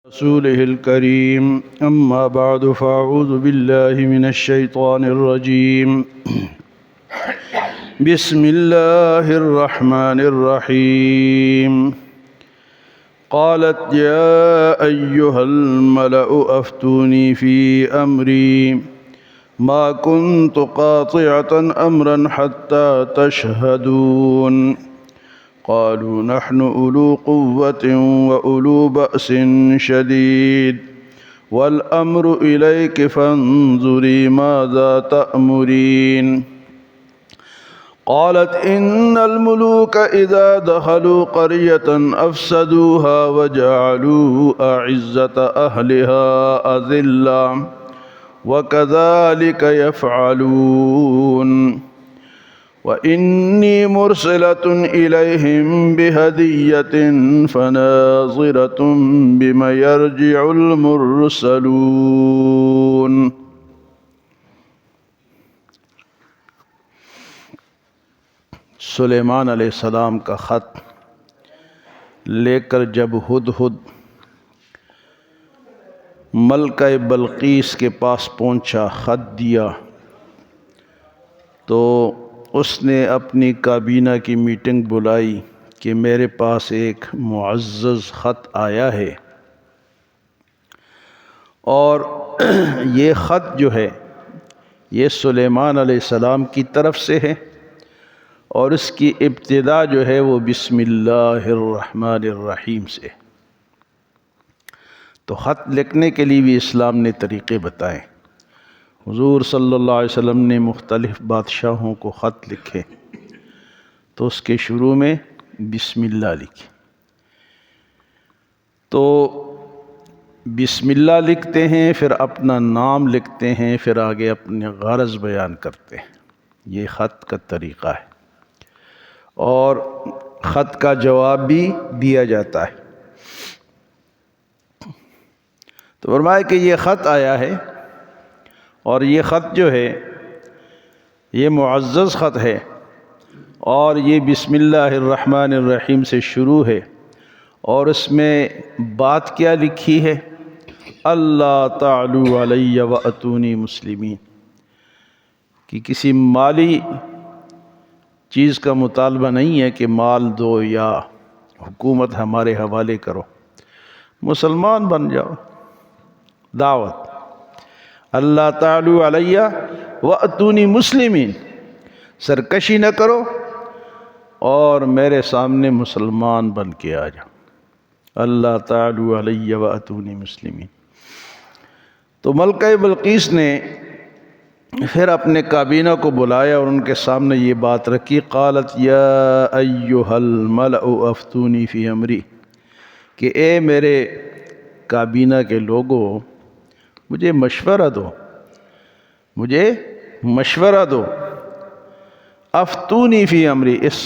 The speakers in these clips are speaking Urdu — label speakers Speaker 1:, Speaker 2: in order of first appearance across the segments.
Speaker 1: رسوله الكريم أما بعد فأعوذ بالله من الشيطان الرجيم بسم الله الرحمن الرحيم قالت يا أيها الملأ أفتوني في أمري ما كنت قاطعة أمرا حتى تشهدون قالوا نحن أولو قوة وأولو بأس شديد والأمر إليك فانظري ماذا تأمرين قالت إن الملوك إذا دخلوا قرية أفسدوها وجعلوا أعزة أهلها أذلة وكذلك يفعلون وإني مرسلة إليهم بهدية فناظرة بما يرجع المرسلون۔ سلیمان علیہ السلام کا خط لے کر جب ہدہد ملکہ بلقیس کے پاس پہنچا، خط دیا، تو اس نے اپنی کابینہ کی میٹنگ بلائی کہ میرے پاس ایک معزز خط آیا ہے، اور یہ خط جو ہے یہ سلیمان علیہ السلام کی طرف سے ہے، اور اس کی ابتدا جو ہے وہ بسم اللہ الرحمن الرحیم سے۔ تو خط لکھنے کے لیے بھی اسلام نے طریقے بتائے۔ حضور صلی اللہ علیہ وسلم نے مختلف بادشاہوں کو خط لکھے تو اس کے شروع میں بسم اللہ لکھی۔ تو بسم اللہ لکھتے ہیں، پھر اپنا نام لکھتے ہیں، پھر آگے اپنے غرض بیان کرتے ہیں۔ یہ خط کا طریقہ ہے، اور خط کا جواب بھی دیا جاتا ہے۔ تو فرمایا کہ یہ خط آیا ہے، اور یہ خط جو ہے یہ معزز خط ہے، اور یہ بسم اللہ الرحمن الرحیم سے شروع ہے، اور اس میں بات کیا لکھی ہے؟ اللہ تعالی علی واتونی مسلمین، کہ کسی مالی چیز کا مطالبہ نہیں ہے کہ مال دو یا حکومت ہمارے حوالے کرو، مسلمان بن جاؤ۔ دعوت اللہ تعالی علی واتونی مسلمین، سرکشی نہ کرو اور میرے سامنے مسلمان بن کے آ جاؤ۔ اللہ تعالی علی واتونی مسلمین۔ تو ملکہ بلقیس نے پھر اپنے کابینہ کو بلایا اور ان کے سامنے یہ بات رکھی، قالت یا ایھا الملأ افتونی فی امری، کہ اے میرے کابینہ کے لوگوں، مجھے مشورہ دو، مجھے مشورہ دو، افتونی فی امری، اس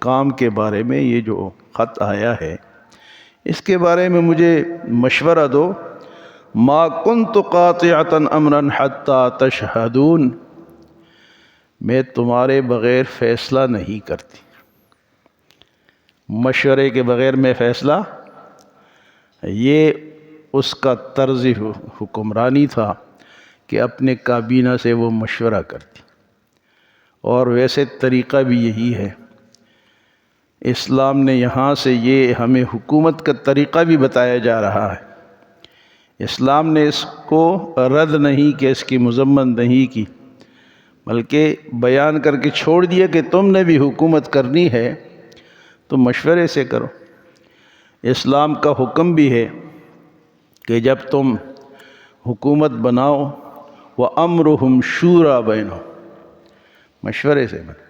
Speaker 1: کام کے بارے میں، یہ جو خط آیا ہے اس کے بارے میں مجھے مشورہ دو۔ ما کنت قاطعۃ امرا حتی تشہدون، میں تمہارے بغیر فیصلہ نہیں کرتی، مشورے کے بغیر میں فیصلہ، یہ اس کا طرز حکمرانی تھا کہ اپنے کابینہ سے وہ مشورہ کرتی، اور ویسے طریقہ بھی یہی ہے۔ اسلام نے یہاں سے یہ ہمیں حکومت کا طریقہ بھی بتایا جا رہا ہے۔ اسلام نے اس کو رد نہیں کہ اس کی مذمت نہیں کی، بلکہ بیان کر کے چھوڑ دیا کہ تم نے بھی حکومت کرنی ہے تو مشورے سے کرو۔ اسلام کا حکم بھی ہے کہ جب تم حکومت بناؤ وَأَمْرُهُمْ شُورَىٰ بَيْنَهُمْ، مشورے سے بناؤ۔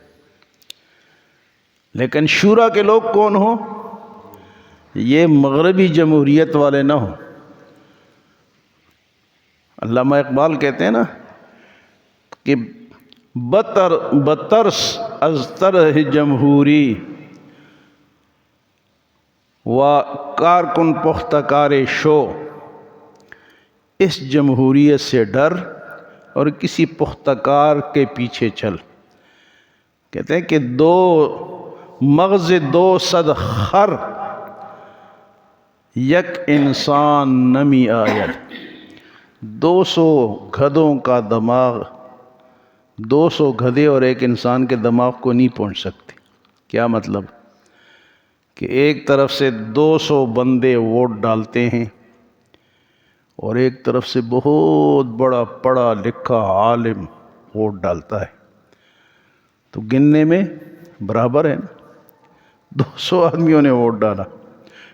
Speaker 1: لیکن شورا کے لوگ کون ہوں؟ یہ مغربی جمہوریت والے نہ ہوں۔ علامہ اقبال کہتے ہیں نا کہ بترس از طرح جمہوری و کارکن پختہ کار شو، اس جمہوریت سے ڈر اور کسی پختہ کار کے پیچھے چل۔ کہتے ہیں کہ دو مغز دو صد خر یک انسان نمی آید، 200 گدھوں کا دماغ، 200 گدھے اور ایک انسان کے دماغ کو نہیں پہنچ سکتے۔ کیا مطلب؟ کہ ایک طرف سے 200 بندے ووٹ ڈالتے ہیں اور ایک طرف سے بہت بڑا پڑھا لکھا عالم ووٹ ڈالتا ہے، تو گننے میں برابر ہے نا۔ 200 آدمیوں نے ووٹ ڈالا،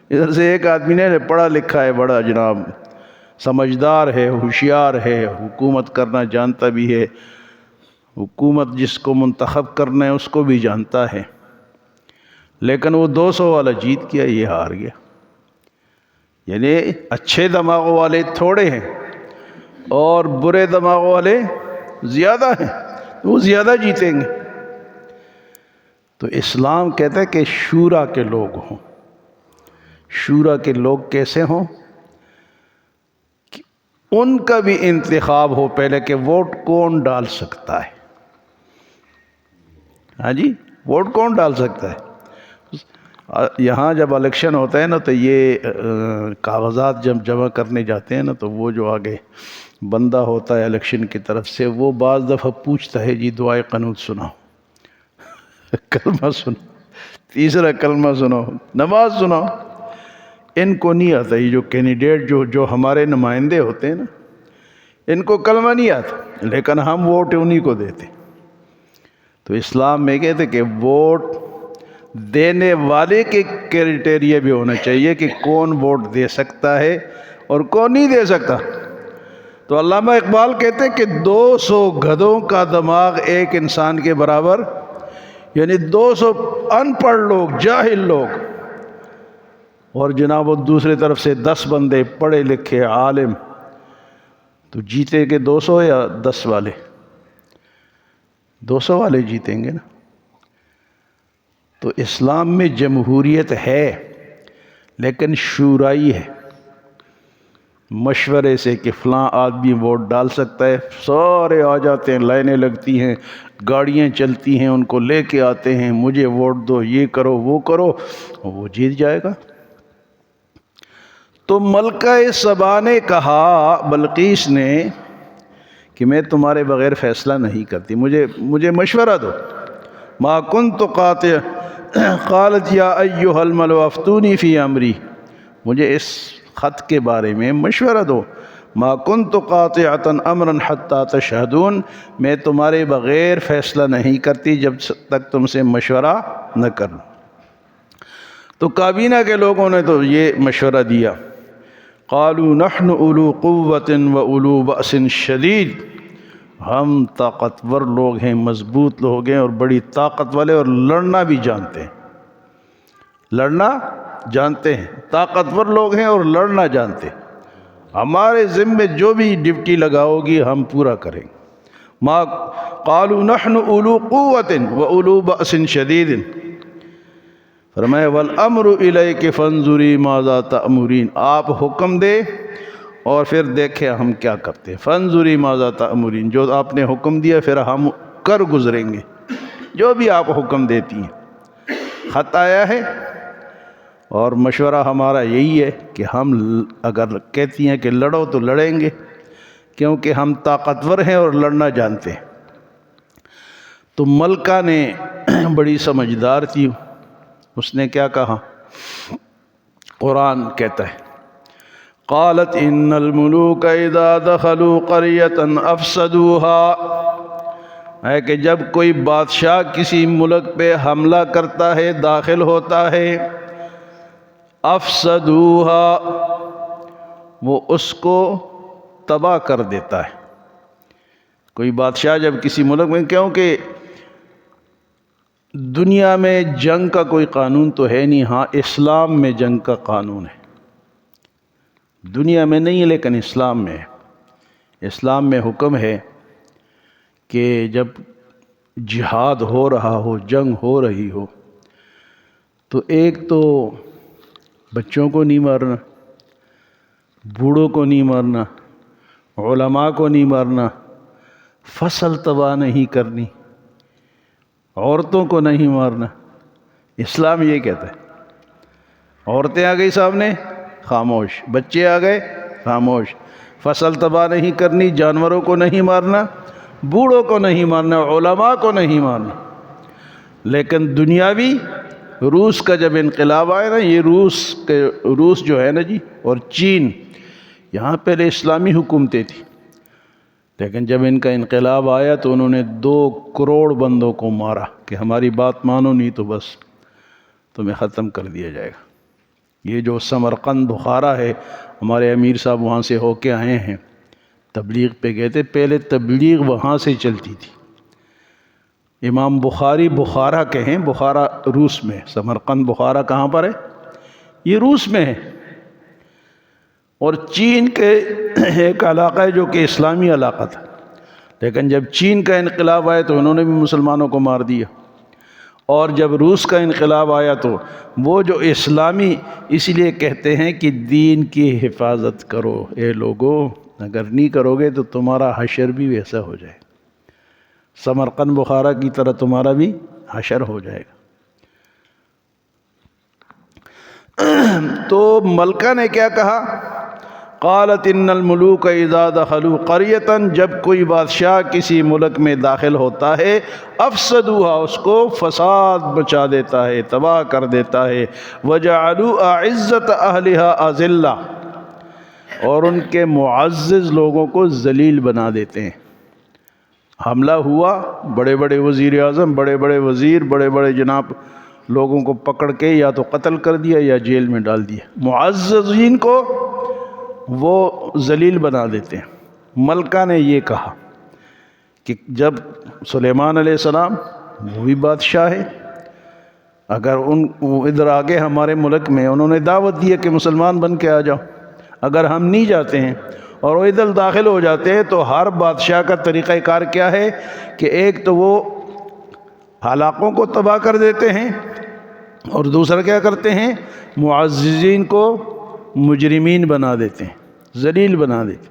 Speaker 1: ادھر سے ایک آدمی نے پڑھا لکھا ہے، بڑا جناب سمجھدار ہے، ہوشیار ہے، حکومت کرنا جانتا بھی ہے، حکومت جس کو منتخب کرنا ہے اس کو بھی جانتا ہے، لیکن وہ 200 والا جیت گیا، یہ ہار گیا۔ یعنی اچھے دماغوں والے تھوڑے ہیں اور برے دماغوں والے زیادہ ہیں، وہ زیادہ جیتیں گے۔ تو اسلام کہتا ہے کہ شورا کے لوگ ہوں۔ شورا کے لوگ کیسے ہوں؟ کہ ان کا بھی انتخاب ہو پہلے کہ ووٹ کون ڈال سکتا ہے۔ ہاں جی، ووٹ کون ڈال سکتا ہے؟ یہاں جب الیکشن ہوتا ہے نا تو یہ کاغذات جب جمع کرنے جاتے ہیں نا تو وہ جو آگے بندہ ہوتا ہے الیکشن کی طرف سے، وہ بعض دفعہ پوچھتا ہے جی دعائے قنوت سناؤ، کلمہ سناؤ، تیسرا کلمہ سناؤ، نماز سناؤ۔ ان کو نہیں آتا، یہ جو کینڈیڈیٹ جو ہمارے نمائندے ہوتے ہیں نا، ان کو کلمہ نہیں آتا، لیکن ہم ووٹ انہی کو دیتے۔ تو اسلام میں کہتے کہ ووٹ دینے والے کے کرائٹیریا بھی ہونا چاہیے کہ کون ووٹ دے سکتا ہے اور کون نہیں دے سکتا۔ تو علامہ اقبال کہتے ہیں کہ 200 گدھوں کا دماغ ایک انسان کے برابر، یعنی 200 ان پڑھ لوگ، جاہل لوگ، اور جناب وہ دوسرے طرف سے 10 بندے پڑھے لکھے عالم، تو جیتے کہ 200 یا 10 والے؟ 200 والے جیتیں گے نا۔ تو اسلام میں جمہوریت ہے لیکن شورائی ہے، مشورے سے کہ فلاں آدمی ووٹ ڈال سکتا ہے، سارے آ جاتے ہیں، لائنیں لگتی ہیں، گاڑیاں چلتی ہیں، ان کو لے کے آتے ہیں، مجھے ووٹ دو، یہ کرو وہ کرو، وہ جیت جائے گا۔ تو ملکہ سبا نے کہا بلقیس نے کہ میں تمہارے بغیر فیصلہ نہیں کرتی، مجھے مشورہ دو۔ ما کنت قاطع قالت یا ایھا الملأ افتونی فی امری، مجھے اس خط کے بارے میں مشورہ دو۔ ما کنت قاطعۃ امرا حتی تشہدون، میں تمہارے بغیر فیصلہ نہیں کرتی جب تک تم سے مشورہ نہ کروں۔ تو کابینہ کے لوگوں نے تو یہ مشورہ دیا، قالوا نحن اولو قوۃ و اولو بأس شدید، ہم طاقتور لوگ ہیں، مضبوط لوگ ہیں اور بڑی طاقت والے، اور لڑنا بھی جانتے ہیں، لڑنا جانتے ہیں، طاقتور لوگ ہیں اور لڑنا جانتے ہیں، ہمارے ذمے جو بھی ڈیوٹی لگاؤ گی ہم پورا کریں گے۔ ما قالوا نحن اولو قوۃ و اولو بأس شدید، فرمایا والامر الیک فانظری ماذا تأمرین، آپ حکم دے اور پھر دیکھیں ہم کیا کرتے ہیں۔ فانظری ماذا تأمرین، جو آپ نے حکم دیا پھر ہم کر گزریں گے، جو بھی آپ حکم دیتی ہیں۔ خط آیا ہے اور مشورہ ہمارا یہی ہے کہ ہم اگر کہتی ہیں کہ لڑو تو لڑیں گے، کیونکہ ہم طاقتور ہیں اور لڑنا جانتے ہیں۔ تو ملکہ نے بڑی سمجھدار تھی، اس نے کیا کہا؟ قرآن کہتا ہے قالت ان الملوک اذا دخلوا قریۃ افسدوها، ہے کہ جب کوئی بادشاہ کسی ملک پہ حملہ کرتا ہے، داخل ہوتا ہے، افسدوها، وہ اس کو تباہ کر دیتا ہے۔ کوئی بادشاہ جب کسی ملک میں، کیونکہ دنیا میں جنگ کا کوئی قانون تو ہے نہیں، ہاں اسلام میں جنگ کا قانون ہے، دنیا میں نہیں ہے لیکن اسلام میں ہے۔ اسلام میں حکم ہے کہ جب جہاد ہو رہا ہو، جنگ ہو رہی ہو، تو ایک تو بچوں کو نہیں مارنا، بوڑھوں کو نہیں مارنا، علماء کو نہیں مارنا، فصل تباہ نہیں کرنی، عورتوں کو نہیں مارنا۔ اسلام یہ کہتا ہے۔ عورتیں آ گئی سامنے، خاموش، بچے آ گئے خاموش، فصل تباہ نہیں کرنی، جانوروں کو نہیں مارنا، بوڑھوں کو نہیں مارنا، علماء کو نہیں مارنا۔ لیکن دنیاوی روس کا جب انقلاب آیا نا، یہ روس جو ہے نا جی اور چین، یہاں پہلے اسلامی حکومتیں تھیں، لیکن جب ان کا انقلاب آیا تو انہوں نے 2 کروڑ بندوں کو مارا کہ ہماری بات مانو نہیں تو بس تمہیں ختم کر دیا جائے گا۔ یہ جو سمرقند بخارا ہے، ہمارے امیر صاحب وہاں سے ہو کے آئے ہیں، تبلیغ پہ گئے تھے، پہلے تبلیغ وہاں سے چلتی تھی۔ امام بخاری بخارا کے ہیں، بخارا روس میں، سمرقند بخارا کہاں پر ہے؟ یہ روس میں ہے۔ اور چین کے ایک علاقہ ہے جو کہ اسلامی علاقہ تھا، لیکن جب چین کا انقلاب آیا تو انہوں نے بھی مسلمانوں کو مار دیا، اور جب روس کا انقلاب آیا تو وہ جو اسلامی، اس لیے کہتے ہیں کہ دین کی حفاظت کرو اے لوگو، اگر نہیں کرو گے تو تمہارا حشر بھی ویسا ہو جائے، سمرقند بخارا کی طرح تمہارا بھی حشر ہو جائے گا۔ تو ملکہ نے کیا کہا؟ قالت ان الملوک اذا دخلوا قریۃ، جب کوئی بادشاہ کسی ملک میں داخل ہوتا ہے، افسدوها، اس کو فساد مچا دیتا ہے، تباہ کر دیتا ہے، وجعلوا اعزت اہلها اذلہ، اور ان کے معزز لوگوں کو ذلیل بنا دیتے ہیں۔ حملہ ہوا، بڑے بڑے وزیر اعظم، بڑے بڑے وزیر، بڑے بڑے جناب لوگوں کو پکڑ کے یا تو قتل کر دیا یا جیل میں ڈال دیا، معززین کو وہ ذلیل بنا دیتے ہیں۔ ملکہ نے یہ کہا کہ جب سلیمان علیہ السلام وہ بھی بادشاہ ہے، اگر وہ ادھر آگے ہمارے ملک میں انہوں نے دعوت دی ہے کہ مسلمان بن کے آ جاؤ، اگر ہم نہیں جاتے ہیں اور وہ ادھر داخل ہو جاتے ہیں تو ہر بادشاہ کا طریقہ کار کیا ہے کہ ایک تو وہ علاقوں کو تباہ کر دیتے ہیں، اور دوسرا کیا کرتے ہیں؟ معززین کو مجرمین بنا دیتے ہیں، ذلیل بنا دیتے ہیں۔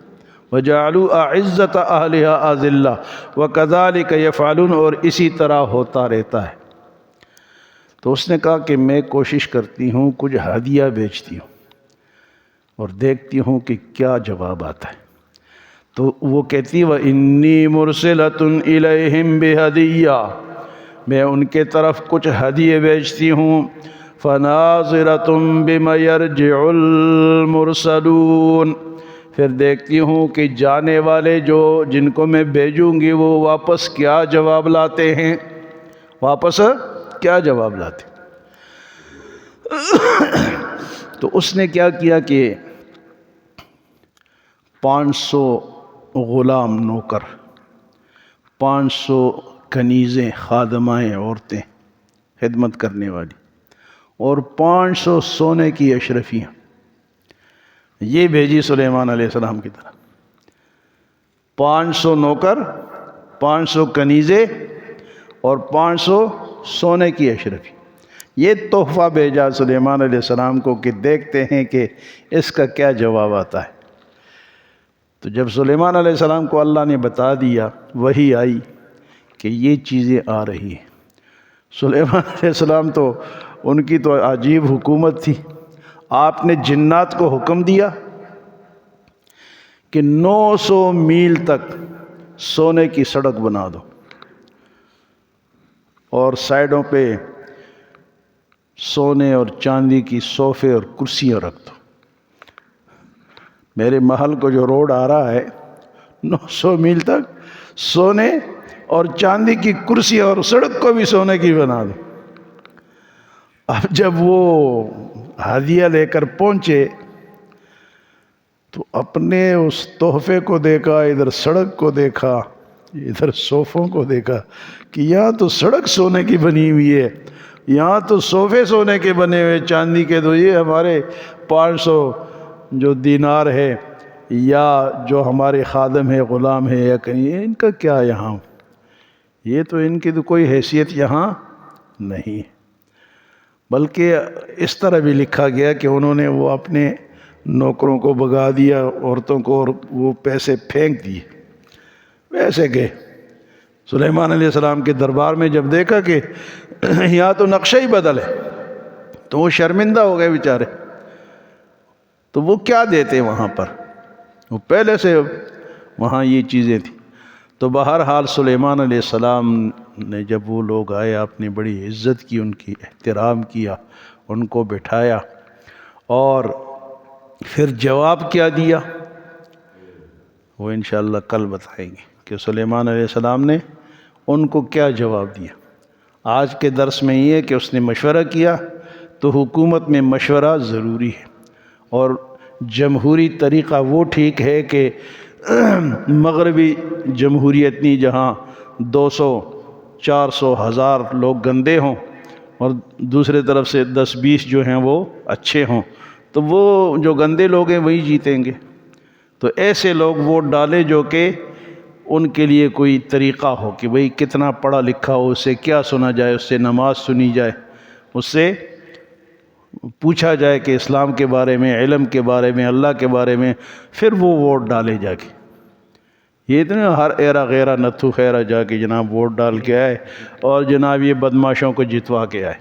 Speaker 1: وَجَعَلُوا أَعِزَّةَ أَهْلِهَا أَذِلَّةً وَكَذَلِكَ يَفْعَلُونَ، اور اسی طرح ہوتا رہتا ہے۔ تو اس نے کہا کہ میں کوشش کرتی ہوں، کچھ ہدیہ بیچتی ہوں اور دیکھتی ہوں کہ کیا جواب آتا ہے۔ تو وہ کہتی وَإِنِّي مُرْسِلَةٌ إِلَيْهِمْ بِهَدِيَّةٍ، میں ان کے طرف کچھ ہدیے بیچتی ہوں، فَنَاظِرَةٌ بِمَ يَرْجِعُ الْمُرْسَلُونَ، پھر دیکھتی ہوں کہ جانے والے جن کو میں بھیجوں گی وہ واپس کیا جواب لاتے ہیں، واپس کیا جواب لاتے ہیں۔ تو اس نے کیا کیا کہ 500 غلام نوکر، 500 کنیزیں، خادمائیں، عورتیں خدمت کرنے والی، اور 500 سونے کی اشرفیاں، یہ بھیجی سلیمان علیہ السلام کی طرف۔ 500 نوکر، 500 کنیزیں اور 500 سونے کی اشرفی، یہ تحفہ بھیجا سلیمان علیہ السلام کو کہ دیکھتے ہیں کہ اس کا کیا جواب آتا ہے۔ تو جب سلیمان علیہ السلام کو اللہ نے بتا دیا، وحی آئی کہ یہ چیزیں آ رہی ہیں، سلیمان علیہ السلام تو ان کی تو عجیب حکومت تھی۔ آپ نے جنات کو حکم دیا کہ 900 میل تک سونے کی سڑک بنا دو اور سائڈوں پہ سونے اور چاندی کی صوفے اور کرسیاں رکھ دو۔ میرے محل کو جو روڈ آ رہا ہے 900 میل تک سونے اور چاندی کی کرسی، اور سڑک کو بھی سونے کی بنا دو۔ اب جب وہ ہدیہ لے کر پہنچے تو اپنے اس تحفے کو دیکھا، ادھر سڑک کو دیکھا، ادھر صوفوں کو دیکھا کہ یہاں تو سڑک سونے کی بنی ہوئی ہے، یہاں تو صوفے سونے کے بنے ہوئے چاندی کے، تو یہ ہمارے 500 جو دینار ہے یا جو ہمارے خادم ہے، غلام ہے یا کہیں، ان کا کیا یہاں؟ یہ تو ان کی تو کوئی حیثیت یہاں نہیں، بلکہ اس طرح بھی لکھا گیا کہ انہوں نے وہ اپنے نوکروں کو بھگا دیا، عورتوں کو، اور وہ پیسے پھینک دیے، ویسے گئے۔ سلیمان علیہ السلام کے دربار میں جب دیکھا کہ یہاں تو نقشہ ہی بدل ہے تو وہ شرمندہ ہو گئے بیچارے، تو وہ کیا دیتے وہاں پر؟ وہ پہلے سے وہاں یہ چیزیں تھیں۔ تو بہرحال سلیمان علیہ السلام نے جب وہ لوگ آئے، آپ نے بڑی عزت کی، ان کی احترام کیا، ان کو بٹھایا، اور پھر جواب کیا دیا وہ انشاءاللہ کل بتائیں گے کہ سلیمان علیہ السلام نے ان کو کیا جواب دیا۔ آج کے درس میں یہ ہے کہ اس نے مشورہ کیا، تو حکومت میں مشورہ ضروری ہے، اور جمہوری طریقہ وہ ٹھیک ہے کہ مغربی جمہوریت نہیں جہاں 200 400 1000 لوگ گندے ہوں اور دوسرے طرف سے 10 20 جو ہیں وہ اچھے ہوں، تو وہ جو گندے لوگ ہیں وہی جیتیں گے۔ تو ایسے لوگ ووٹ ڈالے جو کہ ان کے لیے کوئی طریقہ ہو کہ بھئی کتنا پڑھا لکھا ہو، اس سے کیا سنا جائے، اس سے نماز سنی جائے، اس سے پوچھا جائے کہ اسلام کے بارے میں، علم کے بارے میں، اللہ کے بارے میں، پھر وہ ووٹ ڈالے جا کے۔ یہ اتنا ہر ایرا غیرہ نتھو خیرہ جا کے جناب ووٹ ڈال کے آئے اور جناب یہ بدماشوں کو جتوا کے آئے۔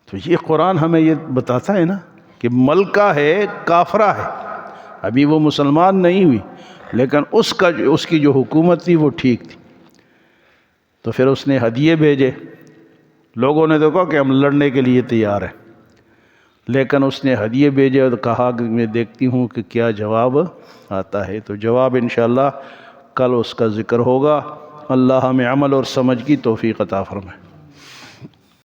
Speaker 1: تو یہ قرآن ہمیں یہ بتاتا ہے نا کہ ملکہ ہے، کافرہ ہے، ابھی وہ مسلمان نہیں ہوئی، لیکن اس کی جو حکومت تھی وہ ٹھیک تھی۔ تو پھر اس نے ہدیے بھیجے، لوگوں نے تو کہا کہ ہم لڑنے کے لیے تیار ہیں، لیکن اس نے ہدیے بھیجے اور کہا کہ میں دیکھتی ہوں کہ کیا جواب آتا ہے۔ تو جواب انشاءاللہ کل اس کا ذکر ہوگا۔ اللہ ہمیں عمل اور سمجھ کی توفیق عطا فرمائے۔